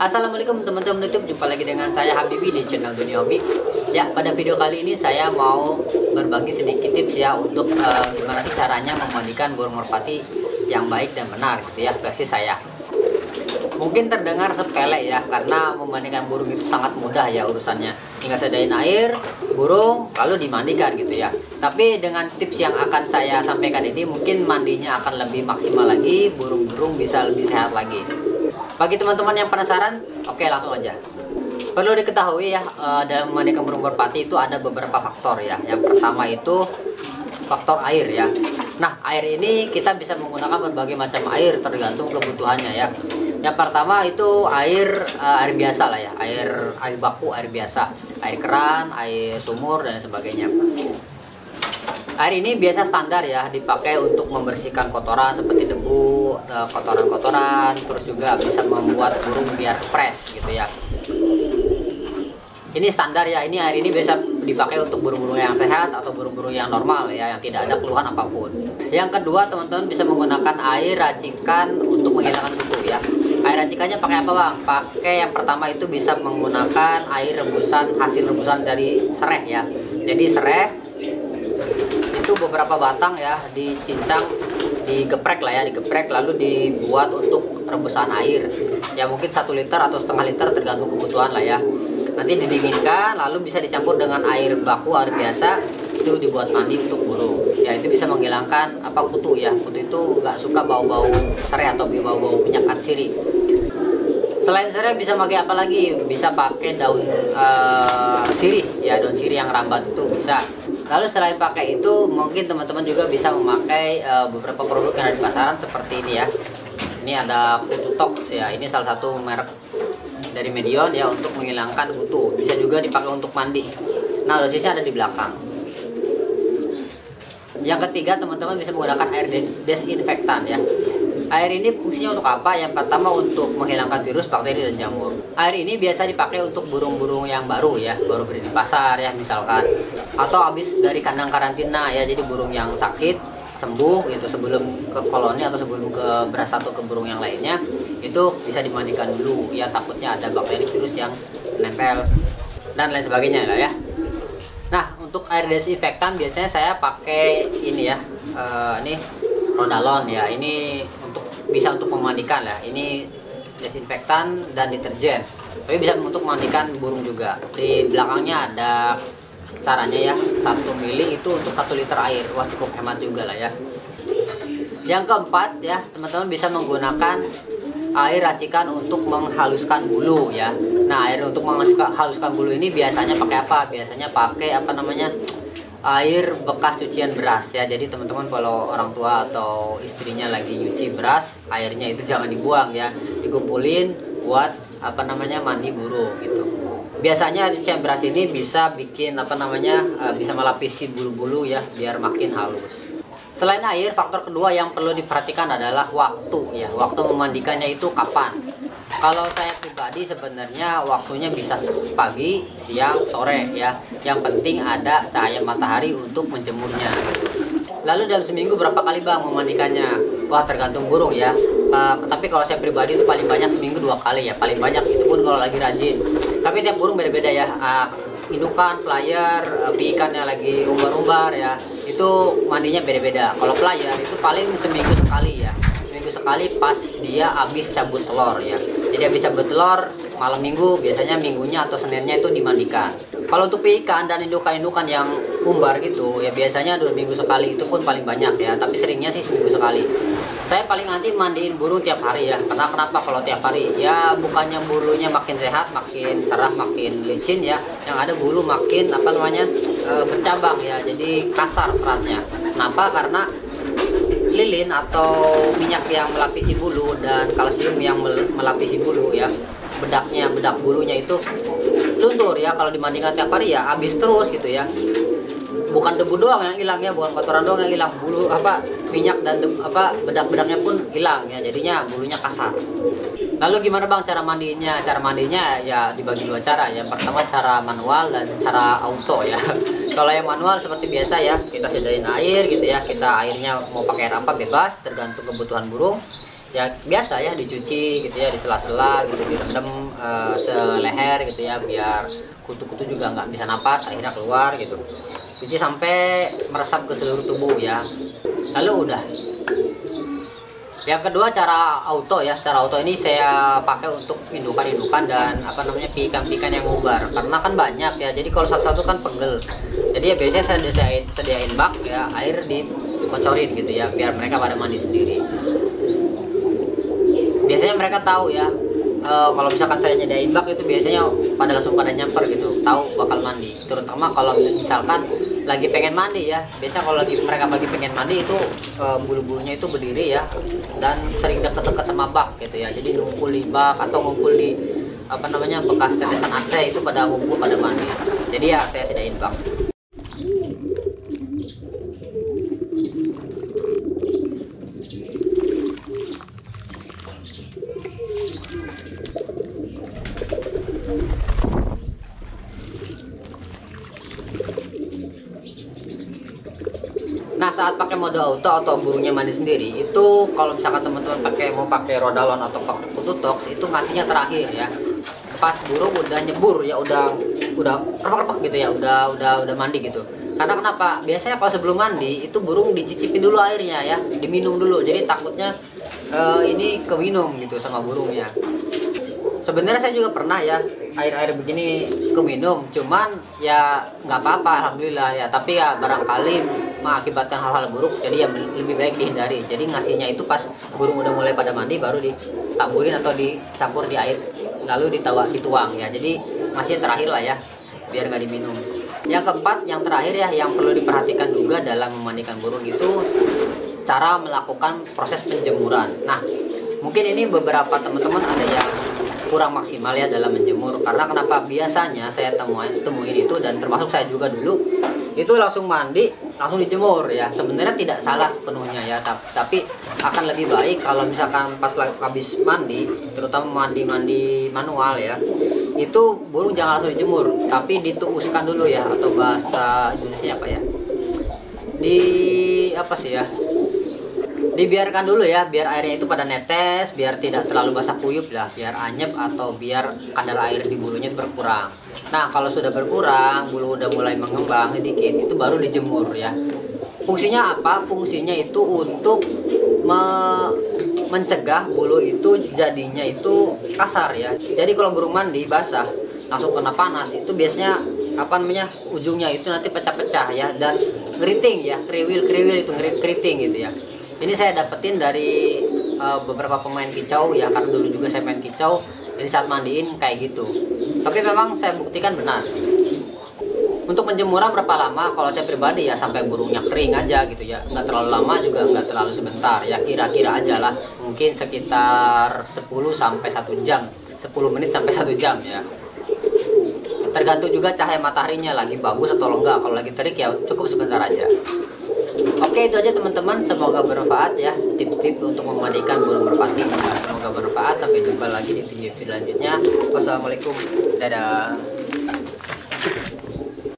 Assalamualaikum teman-teman YouTube, jumpa lagi dengan saya Habibi di channel Dunia Hobi. Ya, pada video kali ini saya mau berbagi sedikit tips ya untuk gimana sih caranya memandikan burung merpati yang baik dan benar gitu ya, versi saya. Mungkin terdengar sepele ya, karena memandikan burung itu sangat mudah ya urusannya. Tinggal sediain air, burung, lalu dimandikan gitu ya. Tapi dengan tips yang akan saya sampaikan ini mungkin mandinya akan lebih maksimal lagi, burung-burung bisa lebih sehat lagi. Bagi teman-teman yang penasaran, oke langsung aja. Perlu diketahui ya, dalam memandikan burung merpati itu ada beberapa faktor ya. Yang pertama itu faktor air ya. Nah, air ini kita bisa menggunakan berbagai macam air tergantung kebutuhannya ya. Yang pertama itu air biasa lah ya, air baku, air biasa, air keran, air sumur dan sebagainya. Air ini biasa standar ya, dipakai untuk membersihkan kotoran seperti debu, kotoran-kotoran, terus juga bisa membuat burung biar fresh gitu ya. Ini standar ya, ini air ini biasa dipakai untuk burung-burung yang sehat atau burung-burung yang normal ya, yang tidak ada keluhan apapun. Yang kedua, teman-teman bisa menggunakan air racikan untuk menghilangkan kutu ya. Air racikannya pakai apa bang? Pakai yang pertama itu bisa menggunakan air rebusan, hasil rebusan dari sereh ya. Jadi sereh itu beberapa batang ya, dicincang, digeprek lah ya, digeprek lalu dibuat untuk rebusan air ya, mungkin 1 liter atau setengah liter tergantung kebutuhan lah ya. Nanti didinginkan lalu bisa dicampur dengan air baku, air biasa, itu dibuat mandi untuk burung ya. Itu bisa menghilangkan kutu ya. Kutu itu nggak suka bau-bau sereh atau bau-bau minyak atsiri. Selain sereh bisa pakai apa lagi? Bisa pakai daun sirih ya, daun sirih yang rambat itu bisa. Lalu selain pakai itu, mungkin teman-teman juga bisa memakai beberapa produk yang ada di pasaran seperti ini ya. Ini ada kutu tox ya. Ini salah satu merek dari Medion ya, untuk menghilangkan kutu. Bisa juga dipakai untuk mandi. Nah, dosisnya ada di belakang. Yang ketiga, teman-teman bisa menggunakan air desinfektan ya. Air ini fungsinya untuk apa? Yang pertama untuk menghilangkan virus, bakteri, dan jamur. Air ini biasa dipakai untuk burung-burung yang baru ya, baru beli di pasar ya misalkan, atau habis dari kandang karantina ya. Jadi burung yang sakit sembuh gitu sebelum ke koloni atau sebelum ke beras atau ke burung yang lainnya, itu bisa dimandikan dulu ya, takutnya ada bakteri, virus yang nempel dan lain sebagainya lah ya. Nah, untuk air desinfektan biasanya saya pakai ini ya, ini Rodalon ya. Ini bisa untuk memandikan lah. Ini desinfektan dan deterjen, tapi bisa untuk memandikan burung juga. Di belakangnya ada caranya ya, 1 mili itu untuk 1 liter air. Wah, cukup hemat juga lah ya. Yang keempat ya, teman-teman bisa menggunakan air racikan untuk menghaluskan bulu ya. Nah, air untuk menghaluskan bulu ini biasanya pakai apa? Biasanya pakai air bekas cucian beras ya. Jadi teman-teman kalau orang tua atau istrinya lagi nyuci beras, airnya itu jangan dibuang ya, dikumpulin buat mandi burung gitu. Biasanya cucian beras ini bisa bikin bisa melapisi bulu-bulu ya, biar makin halus. Selain air, faktor kedua yang perlu diperhatikan adalah waktu ya. Waktu memandikannya itu kapan? Kalau saya pribadi sebenarnya waktunya bisa pagi, siang, sore ya. Yang penting ada cahaya matahari untuk menjemurnya. Lalu dalam seminggu berapa kali bang memandikannya? Wah, tergantung burung ya. Tapi kalau saya pribadi itu paling banyak seminggu 2 kali ya, paling banyak, itu pun kalau lagi rajin. Tapi tiap burung beda-beda ya. Indukan, flyer, ikannya lagi umbar-umbar ya, itu mandinya beda-beda. Kalau flyer itu paling seminggu sekali ya, seminggu sekali pas dia habis cabut telur ya. Jadi habis cabut telur malam minggu, biasanya minggunya atau seninnya itu dimandikan. Kalau untuk ikan dan indukan-indukan yang umbar gitu ya, biasanya 2 minggu sekali, itu pun paling banyak ya, tapi seringnya sih seminggu sekali. Saya paling nanti mandiin burung tiap hari ya. Karena kenapa kalau tiap hari? Ya bukannya bulunya makin sehat, makin cerah, makin licin ya. Yang ada bulu makin bercabang ya. Jadi kasar seratnya. Kenapa? Karena lilin atau minyak yang melapisi bulu dan kalsium yang melapisi bulu ya, bedak bulunya itu luntur ya. Kalau dibandingkan tiap hari ya habis terus gitu ya. Bukan debu doang yang hilang ya, bukan kotoran doang yang hilang, bulu minyak dan bedak-bedaknya pun hilang ya, jadinya bulunya kasar. Lalu gimana bang cara mandinya? Cara mandinya ya dibagi 2 cara. Yang pertama cara manual dan cara auto ya. Kalau yang manual seperti biasa ya, kita sediain air gitu ya, kita airnya mau pakai air apa bebas tergantung kebutuhan burung. ya biasa ya dicuci gitu ya, di sela-sela gitu, direndam seleher gitu ya, biar kutu-kutu juga nggak bisa napas, akhirnya keluar gitu. Cuci sampai meresap ke seluruh tubuh ya, lalu udah. Yang kedua cara auto ya, cara auto ini saya pakai untuk indukan dan apa namanya pikan-pikan yang ngubar, karena kan banyak ya, jadi kalau satu-satu kan pegel. Jadi ya biasanya saya sediain bak ya, air dikocorin gitu ya, biar mereka pada mandi sendiri. Biasanya mereka tahu ya, kalau misalkan saya nyediain bak itu biasanya langsung pada nyamper gitu, tahu bakal mandi. Terutama kalau misalkan lagi pengen mandi ya, biasanya kalau mereka lagi pengen mandi itu bulu-bulunya itu berdiri ya, dan sering deket-deket sama bak gitu ya, jadi ngumpul di bak atau ngumpul di apa namanya bekas tetesan AC itu pada ngumpul pada mandi. Jadi ya saya sediain bak. Nah, saat pakai mode auto atau burungnya mandi sendiri itu, kalau misalkan teman-teman mau pakai rodalon atau kutu tox, itu ngasihnya terakhir ya, pas burung udah nyebur ya, udah kerpak gitu ya, udah mandi gitu. Karena kenapa? Biasanya kalau sebelum mandi itu burung dicicipin dulu airnya ya, diminum dulu, jadi takutnya ini keminum gitu sama burungnya. Sebenarnya saya juga pernah ya air begini keminum, cuman ya nggak apa-apa alhamdulillah ya, tapi ya barangkali mengakibatkan hal-hal buruk, jadi ya lebih baik dihindari. Jadi ngasihnya itu pas burung udah mulai pada mandi, baru ditaburin atau dicampur di air lalu dituang ya, jadi ngasihnya terakhir lah ya, biar nggak diminum. Yang keempat, yang terakhir ya, yang perlu diperhatikan juga dalam memandikan burung itu cara melakukan proses penjemuran. Nah, mungkin ini beberapa teman-teman ada yang kurang maksimal ya dalam menjemur, karena kenapa? Biasanya saya temuin itu, dan termasuk saya juga dulu, itu langsung mandi langsung dijemur ya. Sebenarnya tidak salah sepenuhnya ya, tapi akan lebih baik kalau misalkan pas habis mandi, terutama mandi manual ya, itu burung jangan langsung dijemur, tapi dituuskan dulu ya, atau bahasa Indonesia apa ya, dibiarkan dulu ya, biar airnya itu pada netes, biar tidak terlalu basah kuyup lah, biar anyep atau biar kadar air di bulunya berkurang. Nah, kalau sudah berkurang, bulu udah mulai mengembang sedikit, itu baru dijemur ya. Fungsinya apa? Fungsinya itu untuk mencegah bulu itu jadinya itu kasar ya. Jadi kalau burung mandi basah langsung kena panas, itu biasanya ujungnya itu nanti pecah-pecah ya, dan ngeriting ya, kriwil itu ngeriting gitu ya. Ini saya dapetin dari beberapa pemain kicau ya, karena dulu juga saya main kicau, jadi saat mandiin kayak gitu. Tapi memang saya buktikan benar. Untuk penjemuran berapa lama? Kalau saya pribadi ya sampai burungnya kering aja gitu ya, nggak terlalu lama juga nggak terlalu sebentar ya, kira-kira aja lah, mungkin sekitar 10 sampai 1 jam, 10 menit sampai 1 jam ya. Tergantung juga cahaya mataharinya lagi bagus atau enggak. Kalau lagi terik ya cukup sebentar aja. Oke, itu aja teman-teman, semoga bermanfaat ya tips-tips untuk memandikan burung merpati. Semoga bermanfaat, sampai jumpa lagi di video selanjutnya. Wassalamualaikum, dadah.